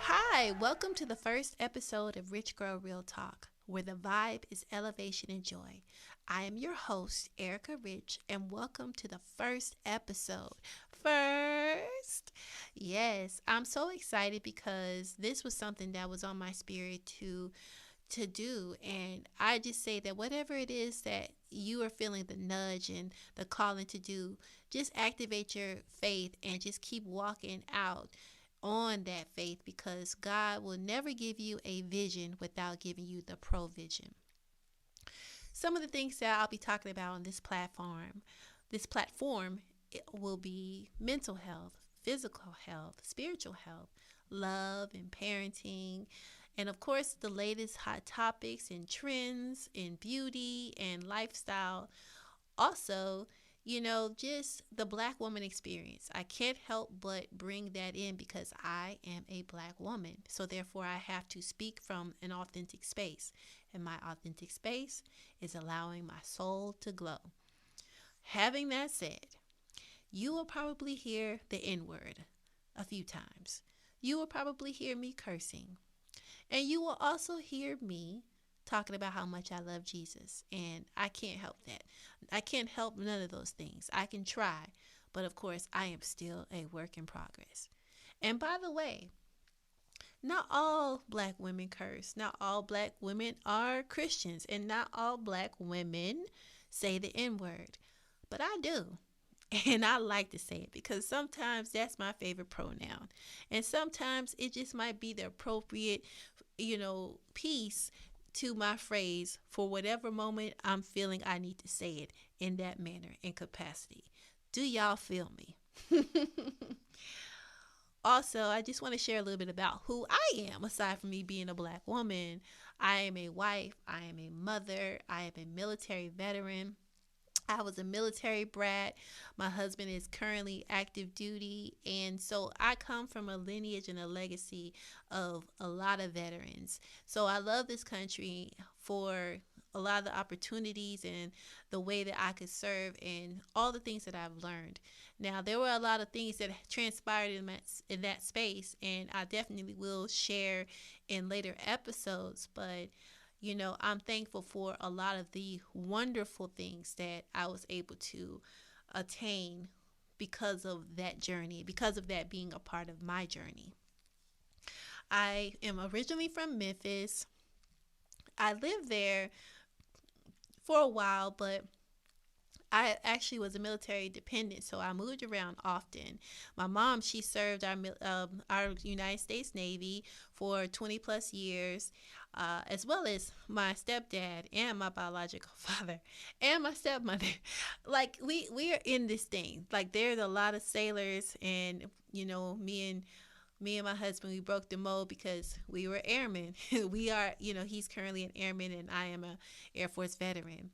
Hi, welcome to the first episode of Richgrl Real Talk, where the vibe is elevation and joy. I am your host, Erica Rich, and welcome to the first episode. First, yes, I'm so excited because this was something that was on my spirit to do, and I just say that whatever it is that you are feeling the nudge and the calling to do, just activate your faith and just keep walking out on that faith, because God will never give you a vision without giving you the provision. Some of the things that I'll be talking about on this platform, it will be mental health, physical health, spiritual health, love and parenting, and of course the latest hot topics and trends in beauty and lifestyle. Also, just the black woman experience. I can't help but bring that in because I am a black woman. So therefore I have to speak from an authentic space. And my authentic space is allowing my soul to glow. Having that said, you will probably hear the N word a few times. You will probably hear me cursing. And you will also hear me talking about how much I love Jesus. And I can't help that. I can't help none of those things. I can try, but of course, I am still a work in progress. And by the way, not all black women curse. Not all black women are Christians. And not all black women say the N word. But I do. And I like to say it because sometimes that's my favorite pronoun. And sometimes it just might be the appropriate, piece to my phrase for whatever moment I'm feeling I need to say it in that manner and capacity. Do y'all feel me? Also, I just want to share a little bit about who I am aside from me being a black woman. I am a wife, I am a mother, I am a military veteran. I was a military brat. My husband is currently active duty. And so I come from a lineage and a legacy of a lot of veterans. So I love this country for a lot of the opportunities and the way that I could serve and all the things that I've learned. Now, there were a lot of things that transpired in that space, and I definitely will share in later episodes. But I'm thankful for a lot of the wonderful things that I was able to attain because of that journey, because of that being a part of my journey. I am originally from Memphis. I lived there for a while, but I actually was a military dependent, so I moved around often. My mom, she served our United States Navy for 20 plus years, as well as my stepdad and my biological father and my stepmother. Like we are in this thing. Like there's a lot of sailors, and me and my husband, we broke the mold because we were airmen. We are, he's currently an airman and I am a Air Force veteran.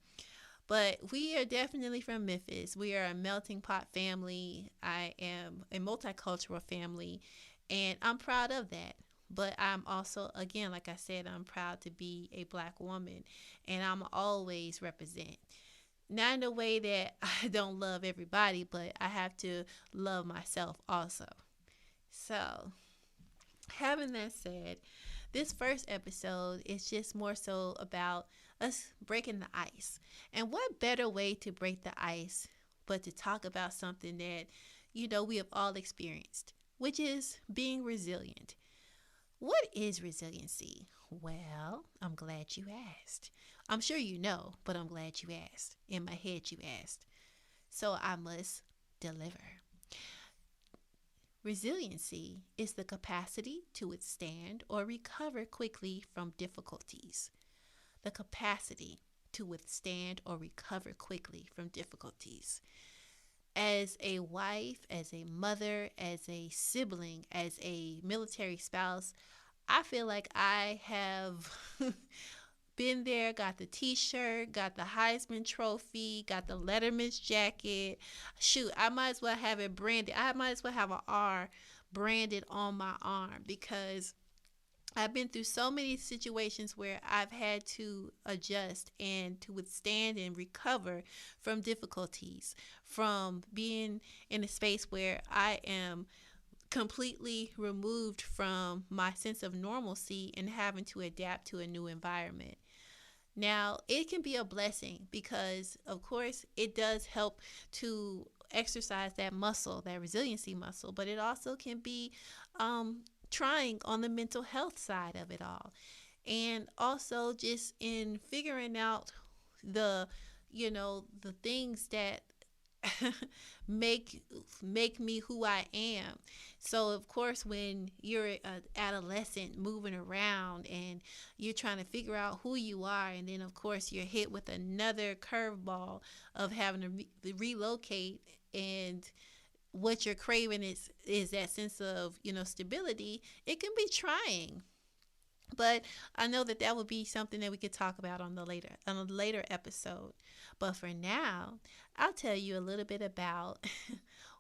But we are definitely from Memphis. We are a melting pot family. I am a multicultural family, and I'm proud of that. But I'm also, again, like I said, I'm proud to be a black woman, and I'm always represent. Not in a way that I don't love everybody, but I have to love myself also. So, having that said, this first episode is just more so about us breaking the ice. And what better way to break the ice but to talk about something that, we have all experienced, which is being resilient. What is resiliency? Well, I'm glad you asked. I'm sure you know, but I'm glad you asked. In my head, you asked. So I must deliver. Resiliency is the capacity to withstand or recover quickly from difficulties. The capacity to withstand or recover quickly from difficulties. As a wife, as a mother, as a sibling, as a military spouse, I feel like I have been there, got the t-shirt, got the Heisman trophy, got the Letterman's jacket. Shoot, I might as well have it branded. I might as well have an R branded on my arm because I've been through so many situations where I've had to adjust and to withstand and recover from difficulties, from being in a space where I am completely removed from my sense of normalcy and having to adapt to a new environment. Now, it can be a blessing because, of course, it does help to exercise that muscle, that resiliency muscle, but it also can be trying on the mental health side of it all. And also just in figuring out the, the things that make make me who I am. So of course, when you're an adolescent moving around and you're trying to figure out who you are, and then of course you're hit with another curveball of having to relocate, and what you're craving is that sense of stability. It can be trying. But I know that would be something that we could talk about on a later episode. But for now, I'll tell you a little bit about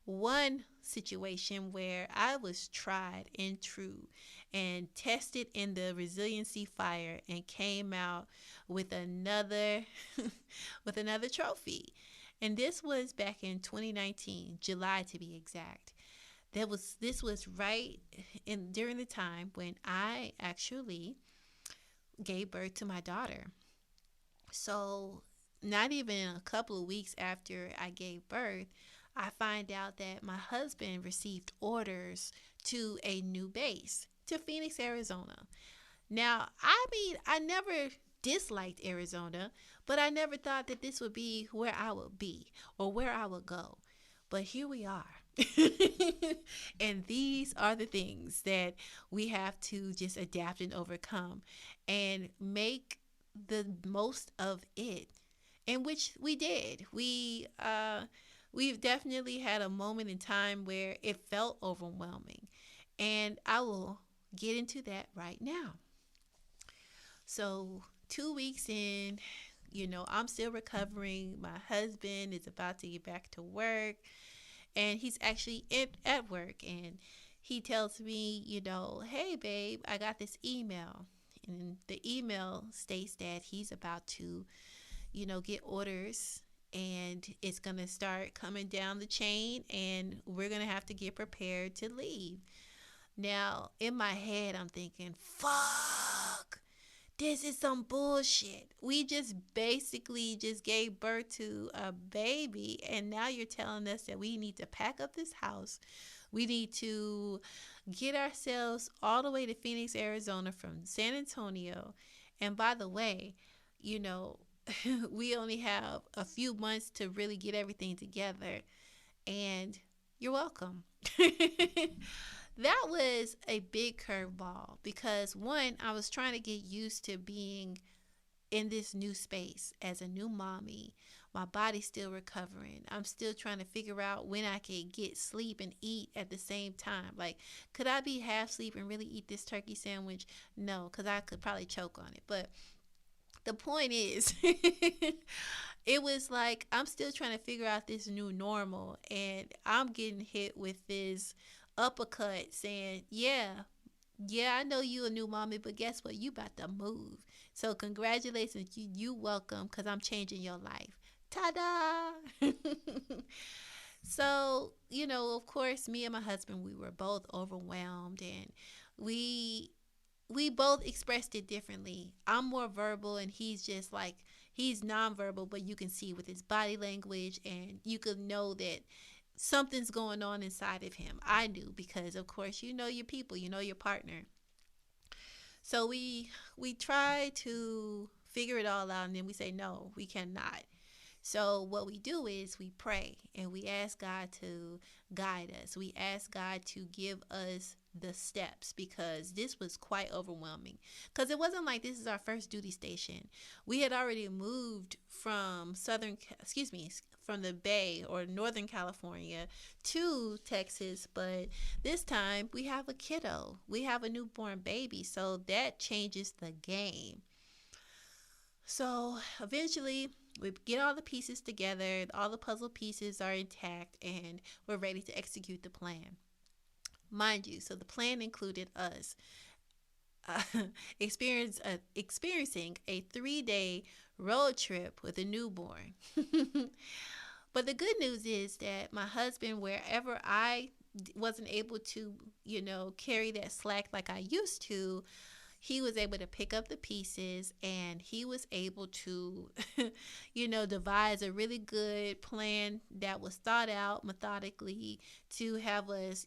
one situation where I was tried and true and tested in the resiliency fire and came out with another with another trophy. And this was back in 2019, July to be exact. This was right in during the time when I actually gave birth to my daughter. So not even a couple of weeks after I gave birth, I find out that my husband received orders to a new base, to Phoenix, Arizona. Now, I mean, I never disliked Arizona, but I never thought that this would be where I would be or where I would go. But here we are. And these are the things that we have to just adapt and overcome and make the most of it, in which we did. We've definitely had a moment in time where it felt overwhelming, and I will get into that right now. So 2 weeks in, I'm still recovering. My husband is about to get back to work, and he's actually at work, and he tells me, hey babe, I got this email. And the email states that he's about to, get orders, and it's going to start coming down the chain, and we're going to have to get prepared to leave. Now, in my head, I'm thinking, fuck, this is some bullshit. We just basically just gave birth to a baby, and now you're telling us that we need to pack up this house. We need to get ourselves all the way to Phoenix, Arizona from San Antonio. And by the way, we only have a few months to really get everything together. And you're welcome. That was a big curveball because, one, I was trying to get used to being in this new space as a new mommy. My body's still recovering. I'm still trying to figure out when I can get sleep and eat at the same time. Like, could I be half asleep and really eat this turkey sandwich? No, because I could probably choke on it. But the point is, it was like I'm still trying to figure out this new normal, and I'm getting hit with this uppercut saying, yeah, I know you a new mommy, but guess what? You about to move. So congratulations, you welcome, because I'm changing your life. Ta-da! So, of course, me and my husband, we were both overwhelmed, and we both expressed it differently. I'm more verbal, and he's just like, he's nonverbal, but you can see with his body language, and you could know that something's going on inside of him. I knew because, of course, you know your people, you know your partner. So we try to figure it all out, and then we say, no, we cannot. So what we do is we pray, and we ask God to guide us. We ask God to give us the steps, because this was quite overwhelming, because it wasn't like this is our first duty station. We had already moved from from the Bay or Northern California to Texas, but this time we have a kiddo. We have a newborn baby, so that changes the game. So eventually we get all the pieces together, all the puzzle pieces are intact, and we're ready to execute the plan. Mind you, so the plan included us experiencing a 3-day road trip with a newborn. But the good news is that my husband, wherever I wasn't able to, carry that slack like I used to, he was able to pick up the pieces, and he was able to, devise a really good plan that was thought out methodically to have us,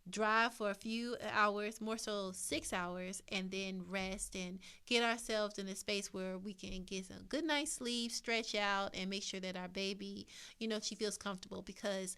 drive for a few hours, more so 6 hours, and then rest and get ourselves in a space where we can get some good night's sleep, stretch out, and make sure that our baby, she feels comfortable. Because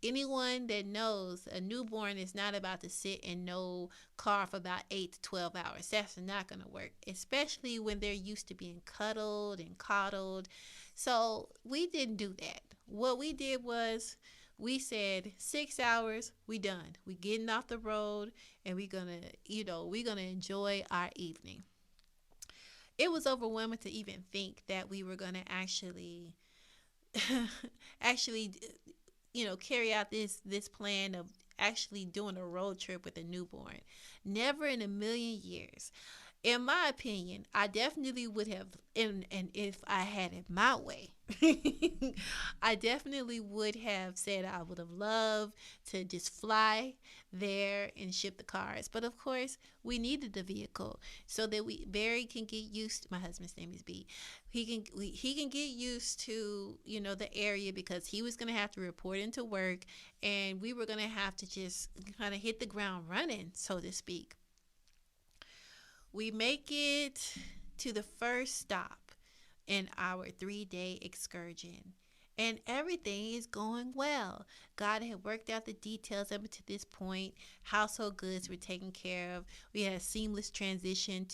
anyone that knows, a newborn is not about to sit in no car for about 8 to 12 hours. That's not going to work, especially when they're used to being cuddled and coddled. So we didn't do that. What we did was we said 6 hours, we done. We getting off the road, and we're gonna enjoy our evening. It was overwhelming to even think that we were gonna actually carry out this plan of actually doing a road trip with a newborn. Never in a million years. In my opinion, I definitely would have, and if I had it my way, I definitely would have said I would have loved to just fly there and ship the cars. But of course, we needed the vehicle so that Barry can get used to, my husband's name is B. He can get used to, the area, because he was going to have to report into work, and we were going to have to just kind of hit the ground running, so to speak. We make it to the first stop in our 3-day excursion, and everything is going well. God had worked out the details up to this point. Household goods were taken care of. We had a seamless transition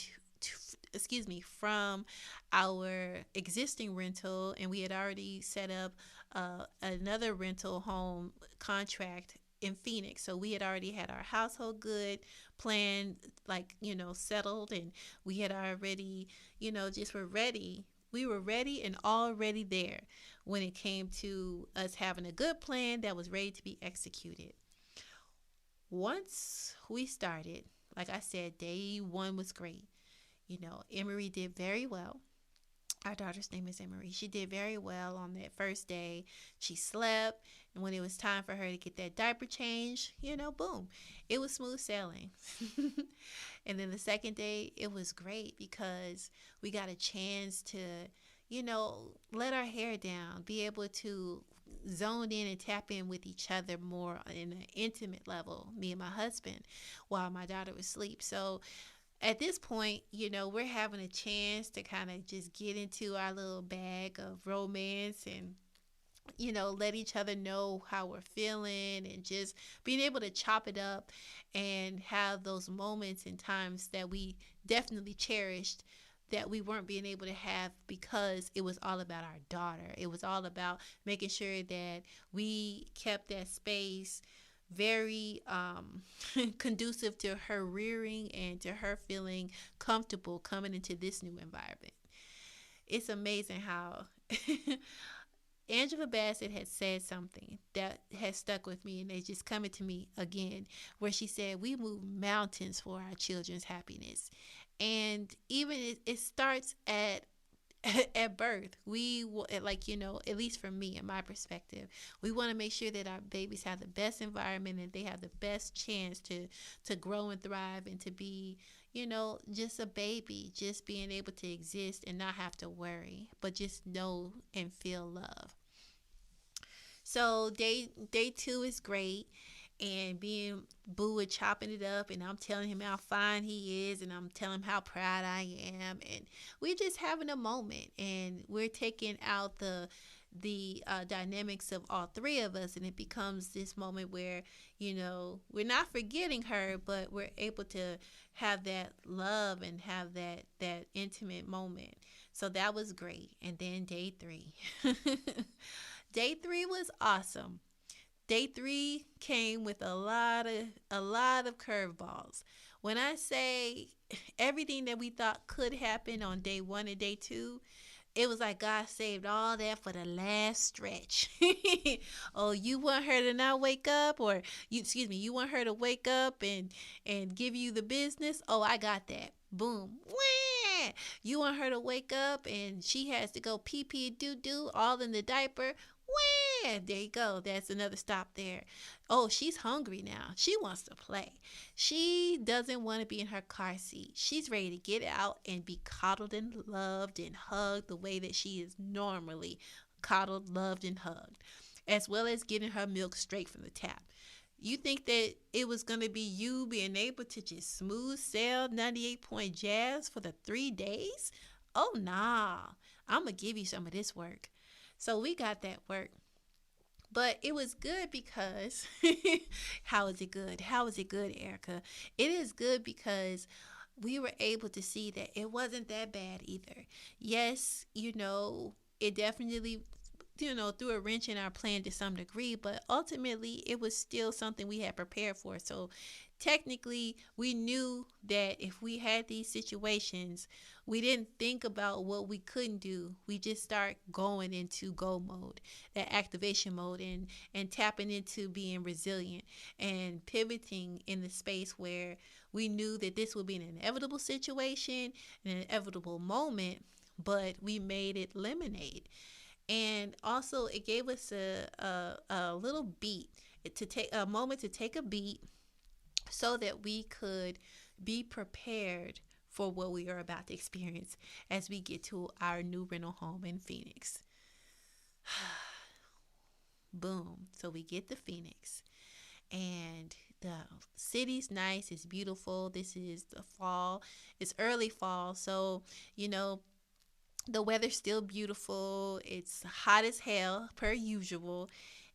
from our existing rental, and we had already set up another rental home contract in Phoenix. So we had already had our household good plan, settled, and we had already, just were ready. We were ready and already there when it came to us having a good plan that was ready to be executed. Once we started, like I said, day one was great. Emery did very well. Our daughter's name is Emery. She did very well on that first day. She slept, and when it was time for her to get that diaper change, boom, it was smooth sailing. And then the second day, it was great because we got a chance to, let our hair down, be able to zone in and tap in with each other more in an intimate level, me and my husband, while my daughter was asleep. So at this point, we're having a chance to kind of just get into our little bag of romance and, let each other know how we're feeling, and just being able to chop it up and have those moments and times that we definitely cherished that we weren't being able to have because it was all about our daughter. It was all about making sure that we kept that space very conducive to her rearing and to her feeling comfortable coming into this new environment. It's amazing how Angela Bassett had said something that has stuck with me, and it's just coming to me again, where she said, we move mountains for our children's happiness. And even it starts at birth. We at least for me, in my perspective, we want to make sure that our babies have the best environment and they have the best chance to grow and thrive and to be, just a baby, just being able to exist and not have to worry, but just know and feel love. So day 2 is great. And being Boo and chopping it up, and I'm telling him how fine he is, and I'm telling him how proud I am, and we're just having a moment, and we're taking out the dynamics of all three of us, and it becomes this moment where we're not forgetting her, but we're able to have that love and have that intimate moment. So that was great. And then day 3 day 3 was awesome. Day 3 came with a lot of curveballs. When I say everything that we thought could happen on day 1 and day 2, it was like God saved all that for the last stretch. Oh, you want her to not wake up, or you want her to wake up and give you the business? Oh, I got that. Boom. Wah! You want her to wake up and she has to go pee pee doo doo all in the diaper? Yeah, there you go. That's another stop there. Oh, she's hungry now. She wants to play. She doesn't want to be in her car seat. She's ready to get out and be coddled and loved and hugged the way that she is normally coddled, loved, and hugged, as well as getting her milk straight from the tap. You think that it was going to be you being able to just smooth sail 98 point jazz for the 3 days? Oh, nah. I'm going to give you some of this work. So we got that work. But it was good because, how is it good? How is it good, Erica? It is good because we were able to see that it wasn't that bad either. Yes, it definitely, threw a wrench in our plan to some degree, but ultimately it was still something we had prepared for. So technically, we knew that if we had these situations, we didn't think about what we couldn't do. We just start going into go mode, that activation mode, and tapping into being resilient and pivoting in the space where we knew that this would be an inevitable situation, an inevitable moment, but we made it lemonade. And also, it gave us a little beat, to take a moment to take a beat so that we could be prepared for what we are about to experience as we get to our new rental home in Phoenix. Boom. So we get to Phoenix, and the city's nice. It's beautiful. This is the fall. It's early fall. So, the weather's still beautiful. It's hot as hell, per usual.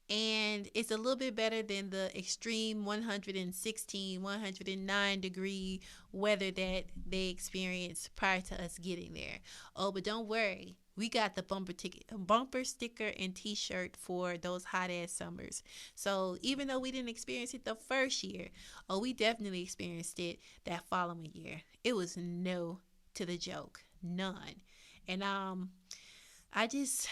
And it's a little bit better than the extreme 116, 109 degree weather that they experienced prior to us getting there. Oh, but don't worry. We got the bumper sticker and t-shirt for those hot ass summers. So even though we didn't experience it the first year, we definitely experienced it that following year. It was no to the joke. None. And I just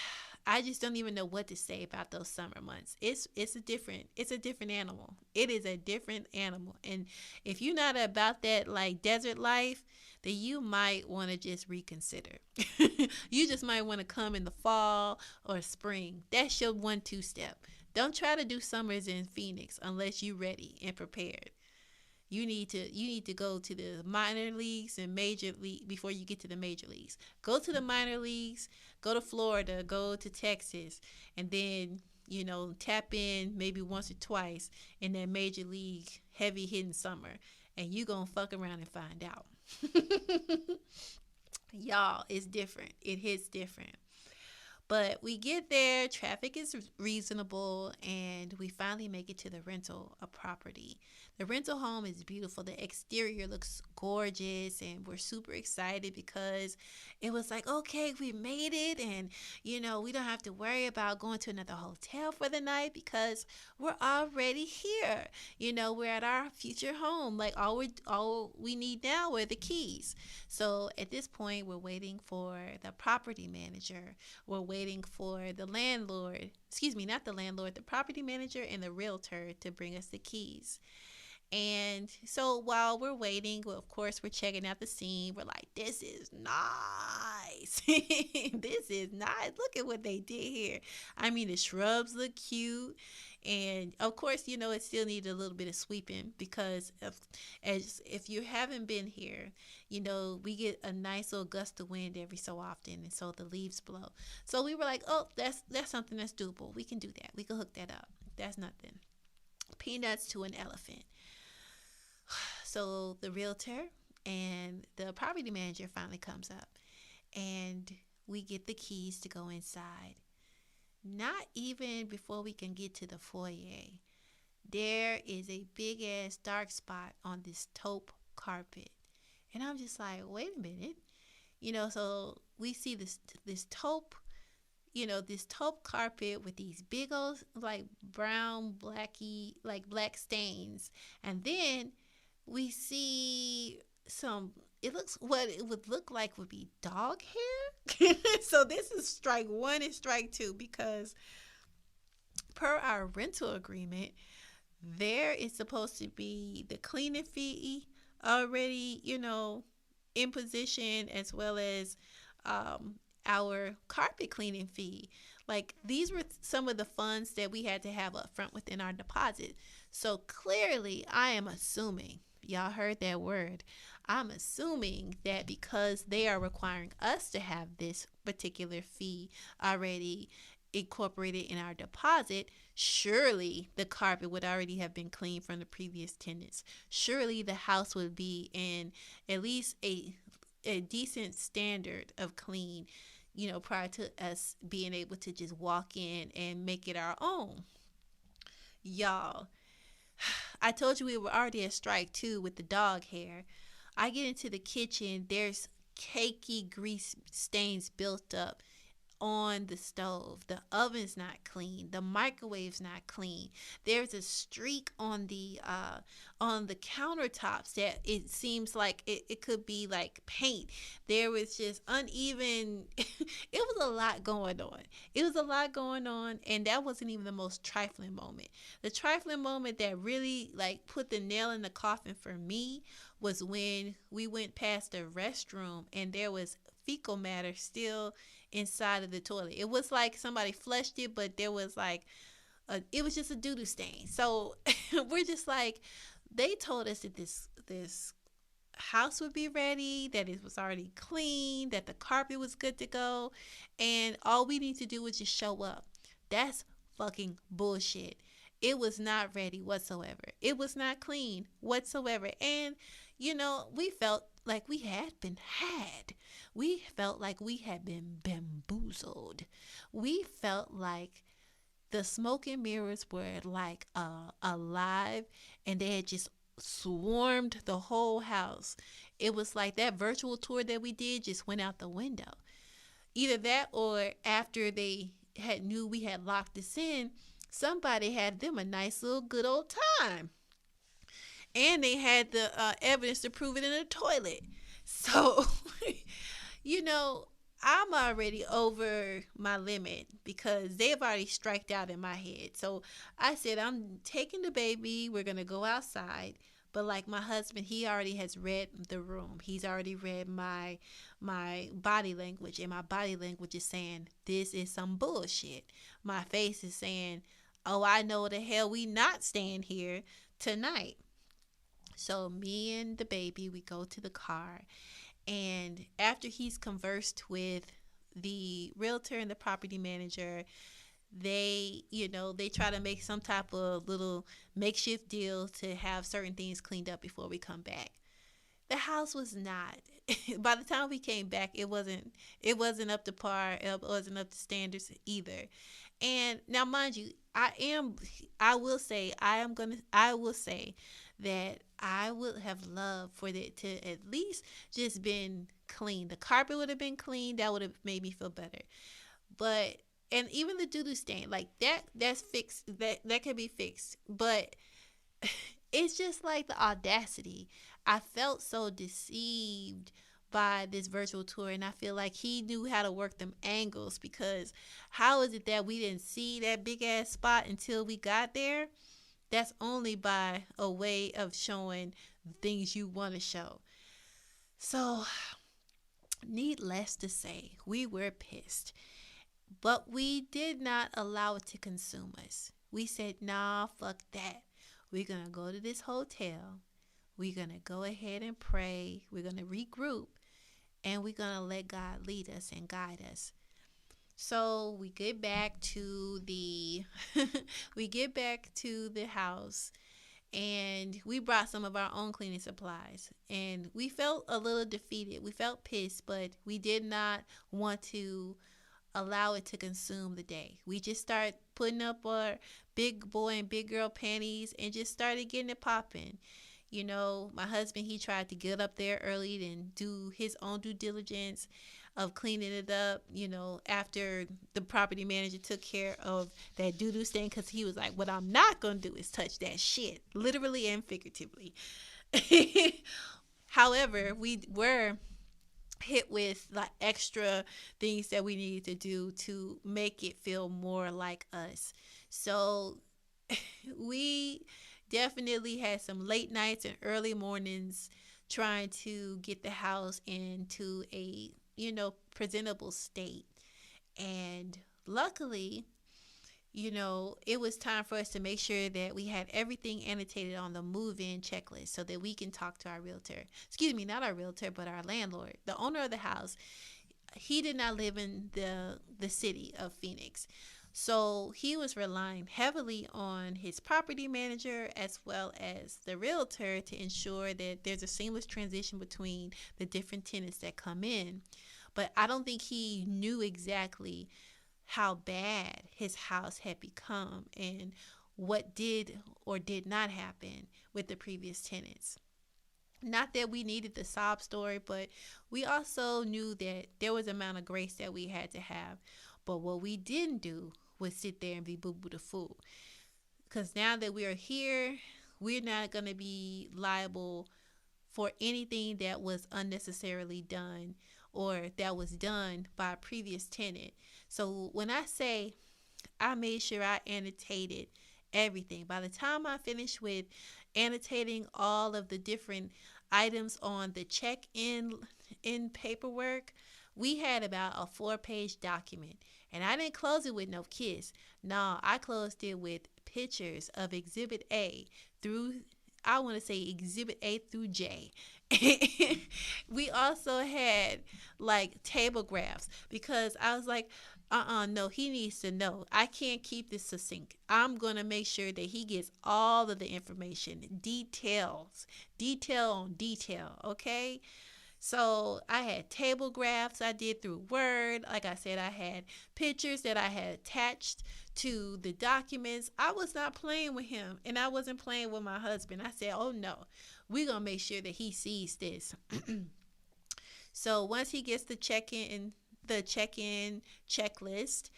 don't even know what to say about those summer months. It's a different animal. It is a different animal. And if you're not about that like desert life, then you might want to just reconsider. You just might want to come in the fall or spring. That's your 1-2 step. Don't try to do summers in Phoenix unless you're ready and prepared. You need to go to the minor leagues and major league before you get to the major leagues. Go to the minor leagues, go to Florida, go to Texas, and then, tap in maybe once or twice in that major league heavy hitting summer, and you gonna fuck around and find out. Y'all, it's different. It hits different. But we get there, traffic is reasonable, and we finally make it to the rental property. The rental home is beautiful. The exterior looks gorgeous, and we're super excited because it was like, okay, we made it, and we don't have to worry about going to another hotel for the night because we're already here. We're at our future home. Like all we need now are the keys. So at this point, we're waiting for the property manager. We're waiting for the landlord, not the landlord, the property manager and the realtor to bring us the keys. And so while we're waiting, well, of course, we're checking out the scene. We're like, this is nice. This is nice. Look at what they did here. I mean, the shrubs look cute. And of course, it still needs a little bit of sweeping because if you haven't been here, we get a nice little gust of wind every so often. And so the leaves blow. So we were like, oh, that's something that's doable. We can do that. We can hook that up. That's nothing. Peanuts to an elephant. So the realtor and the property manager finally comes up, and we get the keys to go inside. Not even before we can get to the foyer, there is a big ass dark spot on this taupe carpet. And I'm just like, wait a minute. So we see this taupe, this taupe carpet with these big old like brown, black stains. And then we see what it would look like would be dog hair. So this is strike one and strike two, because per our rental agreement, there is supposed to be the cleaning fee already, in position, as well as our carpet cleaning fee. Like, these were some of the funds that we had to have up front within our deposit. So clearly, I am assuming, y'all heard that word, I'm assuming that because they are requiring us to have this particular fee already incorporated in our deposit, surely the carpet would already have been cleaned from the previous tenants. Surely the house would be in at least a decent standard of clean, prior to us being able to just walk in and make it our own. Y'all, I told you we were already at strike two with the dog hair. I get into the kitchen, there's cakey grease stains built up on the stove. The oven's not clean. The microwave's not clean. There's a streak on the countertops that it seems like it could be like paint. There was just uneven. It was a lot going on. It was a lot going on, and that wasn't even the most trifling moment. The trifling moment that really like put the nail in the coffin for me was when we went past the restroom and there was fecal matter still inside of the toilet. It was like somebody flushed it, but there was like it was just a doo-doo stain. So we're just like, they told us that this house would be ready, that it was already clean, that the carpet was good to go, and all we need to do is just show up. That's fucking bullshit. It was not ready whatsoever. It was not clean whatsoever. And we felt like we had been had. We felt like we had been bamboozled. We felt like the smoke and mirrors were like alive, and they had just swarmed the whole house. It was like that virtual tour that we did just went out the window. Either that, or after they had knew we had locked this in, somebody had them a nice little good old time. And they had the evidence to prove it in the toilet. So, I'm already over my limit because they've already striked out in my head. So I said, I'm taking the baby. We're going to go outside. But like my husband, he already has read the room. He's already read my body language. And my body language is saying, this is some bullshit. My face is saying, oh, I know the hell we not staying here tonight. So me and the baby, we go to the car, and after he's conversed with the realtor and the property manager, they try to make some type of little makeshift deal to have certain things cleaned up before we come back. The house was not. By the time we came back, it wasn't up to par. It wasn't up to standards either. And now, mind you, I will say that I would have loved for it to at least just been clean. The carpet would have been clean. That would have made me feel better. But, and even the doo-doo stain, like that's fixed. That can be fixed. But it's just like the audacity. I felt so deceived by this virtual tour, and I feel like he knew how to work them angles, because how is it that we didn't see that big ass spot until we got there? That's only by a way of showing things you want to show. So, needless to say, we were pissed. But we did not allow it to consume us. We said, nah, fuck that. We're going to go to this hotel. We're going to go ahead and pray. We're going to regroup. And we're going to let God lead us and guide us. So we get back to the house, and we brought some of our own cleaning supplies, and we felt a little defeated. We felt pissed, but we did not want to allow it to consume the day. We just started putting up our big boy and big girl panties and just started getting it popping. My husband, he tried to get up there early and do his own due diligence of cleaning it up, after the property manager took care of that doo-doo stain, because he was like, what I'm not going to do is touch that shit, literally and figuratively. However, we were hit with like extra things that we needed to do to make it feel more like us. So we definitely had some late nights and early mornings trying to get the house into a presentable state. And Luckily, it was time for us to make sure that we had everything annotated on the move-in checklist so that we can talk to our realtor. Excuse me, not our realtor, but our landlord, the owner of the house. He did not live in the city of Phoenix. So he was relying heavily on his property manager as well as the realtor to ensure that there's a seamless transition between the different tenants that come in. But I don't think he knew exactly how bad his house had become and what did or did not happen with the previous tenants. Not that we needed the sob story, but we also knew that there was an amount of grace that we had to have. But what we didn't do was sit there and be boo boo the fool. Because now that we are here, we're not going to be liable for anything that was unnecessarily done or that was done by a previous tenant. So when I say I made sure I annotated everything, by the time I finished with annotating all of the different items on the check-in paperwork, we had about a 4-page document. And I didn't close it with no kiss. No, I closed it with pictures of Exhibit A through, I want to say Exhibit A through J. We also had like table graphs because I was like, no, he needs to know. I can't keep this succinct. I'm going to make sure that he gets all of the information, detail on detail, okay? So I had table graphs I did through Word. Like I said, I had pictures that I had attached to the documents. I was not playing with him, and I wasn't playing with my husband. I said, oh no, we're going to make sure that he sees this. So once he gets the check-in checklist,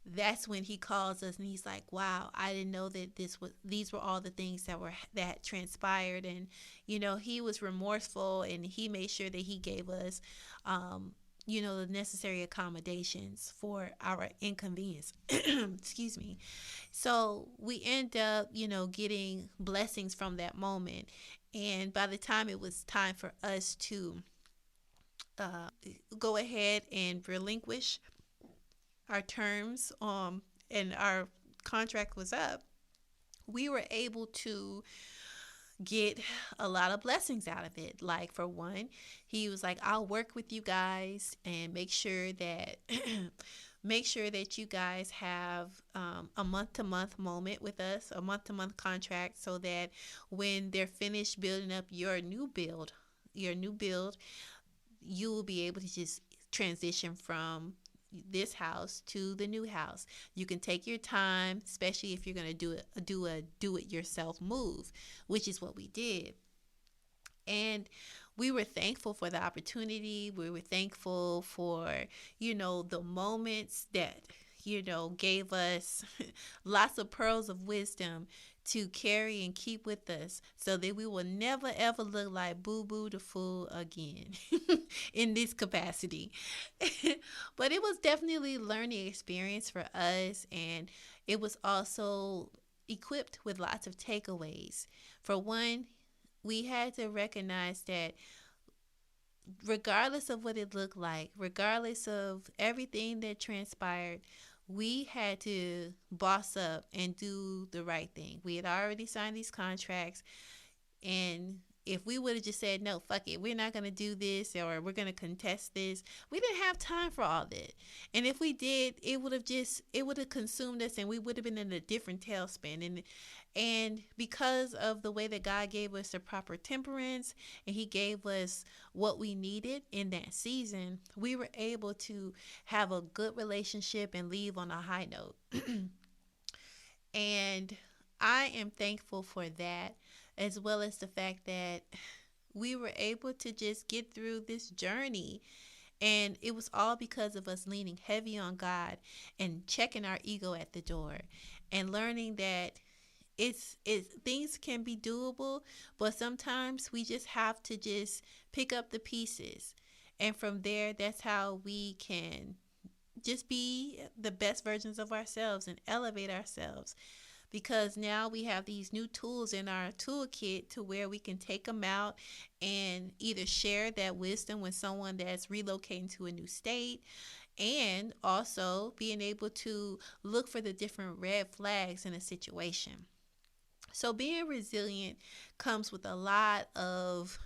that's when he calls us and he's like, wow, I didn't know that these were all the things that transpired. And he was remorseful, and he made sure that he gave us the necessary accommodations for our inconvenience. Excuse me. So we end up getting blessings from that moment. And by the time it was time for us to go ahead and relinquish our terms and our contract was up, we were able to get a lot of blessings out of it. Like, for one, he was like, I'll work with you guys and make sure that you guys have a month-to-month moment with us, a month-to-month contract, so that when they're finished building up your new build, you will be able to just transition from this house to the new house. You can take your time, especially if you're going to do it yourself move, which is what we did. And we were thankful for the opportunity. We were thankful for, the moments that, gave us lots of pearls of wisdom to carry and keep with us so that we will never ever look like boo boo the fool again in this capacity. But it was definitely a learning experience for us, and it was also equipped with lots of takeaways. For one, we had to recognize that regardless of what it looked like, regardless of everything that transpired, we had to boss up and do the right thing. We had already signed these contracts, and if we would have just said, no, fuck it, we're not going to do this, or we're going to contest this, we didn't have time for all that. And if we did, it would have consumed us, and we would have been in a different tailspin. And because of the way that God gave us the proper temperance, and he gave us what we needed in that season, we were able to have a good relationship and leave on a high note. And I am thankful for that, as well as the fact that we were able to just get through this journey. And it was all because of us leaning heavy on God and checking our ego at the door and learning that it's things can be doable, but sometimes we just have to just pick up the pieces. And from there, that's how we can just be the best versions of ourselves and elevate ourselves. Because now we have these new tools in our toolkit to where we can take them out and either share that wisdom with someone that's relocating to a new state, and also being able to look for the different red flags in a situation. So being resilient comes with a lot of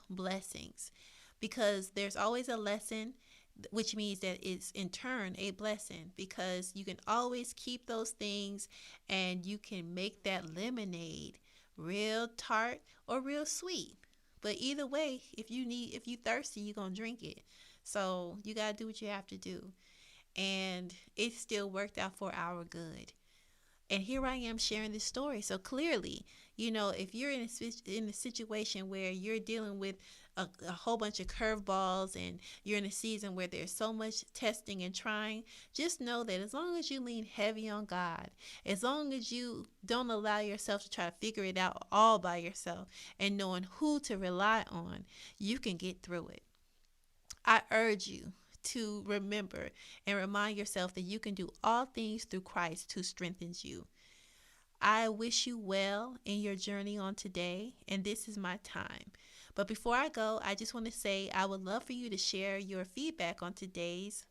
blessings, because there's always a lesson, which means that it's in turn a blessing, because you can always keep those things and you can make that lemonade real tart or real sweet. But either way, if you thirsty, you're going to drink it. So you got to do what you have to do. And it still worked out for our good. And here I am sharing this story. So clearly, if you're in a situation where you're dealing with a whole bunch of curveballs, and you're in a season where there's so much testing and trying, just know that as long as you lean heavy on God, as long as you don't allow yourself to try to figure it out all by yourself, and knowing who to rely on, you can get through it. I urge you to remember and remind yourself that you can do all things through Christ who strengthens you. I wish you well in your journey on today, and this is my time. But before I go, I just want to say I would love for you to share your feedback on today's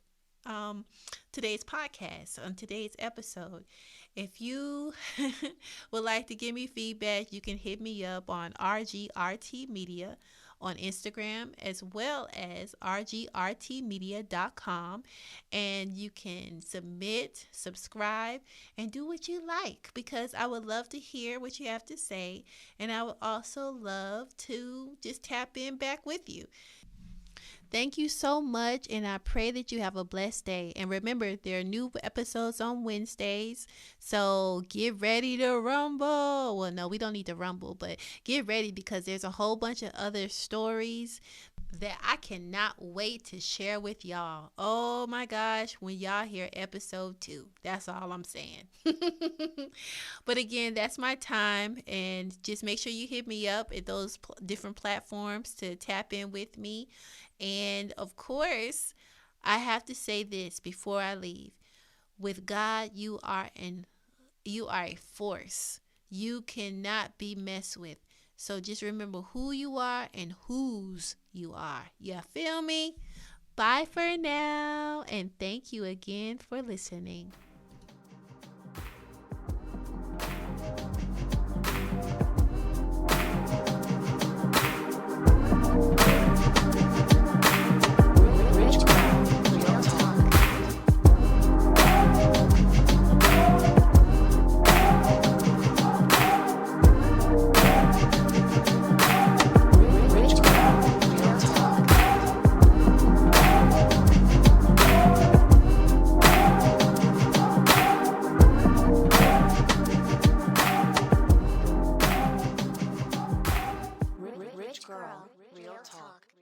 podcast, on today's episode. If you would like to give me feedback, you can hit me up on RGRT Media on Instagram, as well as rgrtmedia.com, and you can submit, subscribe, and do what you like, because I would love to hear what you have to say, and I would also love to just tap in back with you. Thank you so much, and I pray that you have a blessed day. And remember, there are new episodes on Wednesdays, so get ready to rumble. Well, no, we don't need to rumble, but get ready, because there's a whole bunch of other stories that I cannot wait to share with y'all. Oh my gosh, when y'all hear episode 2, that's all I'm saying. But again, that's my time, and just make sure you hit me up at those different platforms to tap in with me. And of course, I have to say this before I leave. With God, you are a force. You cannot be messed with. So just remember who you are and whose you are. You feel me? Bye for now, and thank you again for listening. Richgrl Real Talk. Richgrl Real Talk. Richgrl Real Talk.